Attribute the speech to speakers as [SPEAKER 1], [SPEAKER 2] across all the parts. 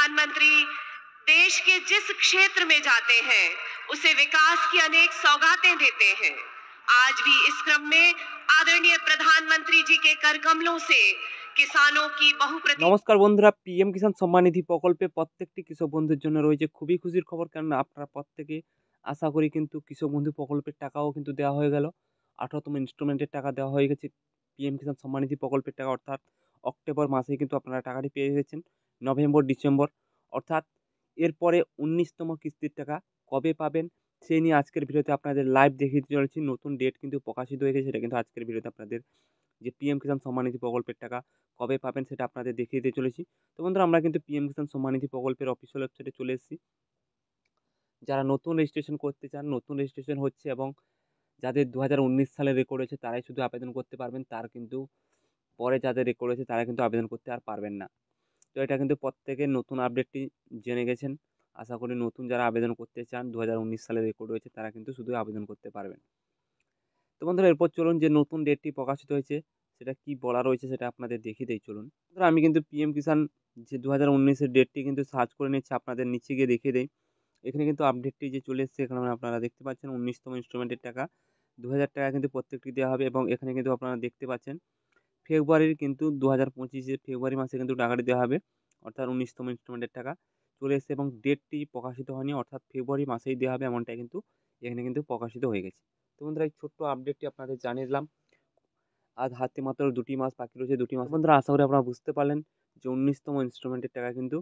[SPEAKER 1] प्रधानमंत्री देश के जिस क्षेत्र में जाते हैं उसे विकास की अनेक सौगातें देते हैं। आज भी इस क्रम में आदरणीय प्रधानमंत्री जी के कर कमलों से किसानों की बहुप्रतीक्षित
[SPEAKER 2] নমস্কার বন্ধুরা, পিএম কিষাণ সম্মান নিধি প্রকল্পে প্রত্যেকটি কৃষক বন্ধুর জন্য রয়েছে খুবই খুশির খবর। কারণ আপনারা প্রত্যেকে আশা করি কিন্তু কৃষক বন্ধু প্রকল্পের টাকাও কিন্তু দেওয়া হয়ে গেল। 18তম ইনস্টলমেন্টের টাকা দেওয়া হয়ে গেছে। পিএম কিষাণ সম্মান নিধি প্রকল্পের টাকা অর্থাৎ অক্টোবর মাসে কিন্তু আপনারা টাকাটি পেয়ে গেছেন। নভেম্বর, ডিসেম্বর অর্থাৎ এরপরে 19তম কিস্তির টাকা কবে পাবেন সেই নিয়ে আজকের ভিডিওতে আপনাদের লাইভ দেখিয়ে দিতে চলেছি। নতুন ডেট কিন্তু প্রকাশিত হয়ে গেছে, সেটা কিন্তু আজকের ভিডিওতে আপনাদের যে পিএম কিষাণ সম্মান নিধি প্রকল্পের টাকা কবে পাবেন সেটা আপনাদের দেখিয়ে দিতে চলেছি। তো বন্ধুরা, আমরা কিন্তু পিএম কিষাণ সম্মান নিধি প্রকল্পের অফিসিয়াল ওয়েবসাইটে চলে এসেছি। যারা নতুন রেজিস্ট্রেশন করতে চান, নতুন রেজিস্ট্রেশন হচ্ছে এবং যাদের 2019 সালে রেকর্ড হয়েছে তারাই শুধু আবেদন করতে পারবেন। তার কিন্তু পরে যাদের রেকর্ড হয়েছে তারা কিন্তু আবেদন করতে আর পারবেন না। তো এটা কিন্তু প্রত্যেকের নতুন আপডেটটি জেনে গেছেন। আশা করি নতুন যারা আবেদন করতে চান, 2019 সালে রেকর্ড হয়েছে তারা কিন্তু শুধু আবেদন করতে পারবেন। তো বন্ধুরা, এরপর চলুন যে নতুন ডেটটি প্রকাশিত হয়েছে সেটা কি বলা রয়েছে সেটা আপনাদের দেখিয়ে দেই। চলুন বন্ধুরা, আমি কিন্তু পিএম কিষাণ যে 2019-এর ডেটটি কিন্তু সার্চ করে নিচ্ছি, আপনাদের নিচে গিয়ে দেখিয়ে দেই। এখানে কিন্তু আপডেটটি যে চলে এসেছে, এখানে আপনারা দেখতে পাচ্ছেন 19তম ইনস্টলমেন্টের টাকা 2000 টাকা কিন্তু প্রত্যেকটি দেওয়া হবে। এবং এখানে কিন্তু আপনারা দেখতে পাচ্ছেন ফেব্রুয়ারির কিন্তু 2025-এর ফেব্রুয়ারি মাসে কিন্তু টাকাটি দেওয়া হবে, অর্থাৎ 19তম ইনস্টলমেন্টের টাকা চলে এসেছে এবং ডেটটি প্রকাশিত হয়নি, অর্থাৎ ফেব্রুয়ারি মাসেই দেওয়া হবে এমনটাই কিন্তু এখানে কিন্তু প্রকাশিত হয়ে গেছে। তো বন্ধুরা, এই ছোট্ট আপডেটটি আপনাদের জানিয়ে দিলাম। আজ হাতে মাত্র 2টি মাস বাকি রয়েছে, 2টি মাস। বন্ধুরা, আশা করি আপনারা বুঝতে পারলেন যে 19তম ইনস্টলমেন্টের টাকা কিন্তু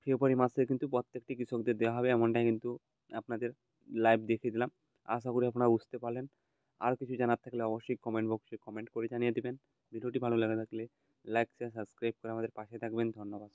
[SPEAKER 2] ফেব্রুয়ারি মাসে কিন্তু প্রত্যেকটি কৃষকদের দেওয়া হবে, এমনটাই কিন্তু আপনাদের লাইভ দেখিয়ে দিলাম। আশা করি আপনারা বুঝতে পারলেন। আর কিছু জানার থাকলে অবশ্যই কমেন্ট বক্সে কমেন্ট করে জানিয়ে দেবেন। ভিডিওটি ভালো লেগে থাকলে লাইক, শেয়ার, সাবস্ক্রাইব করে আমাদের পাশে থাকবেন। ধন্যবাদ।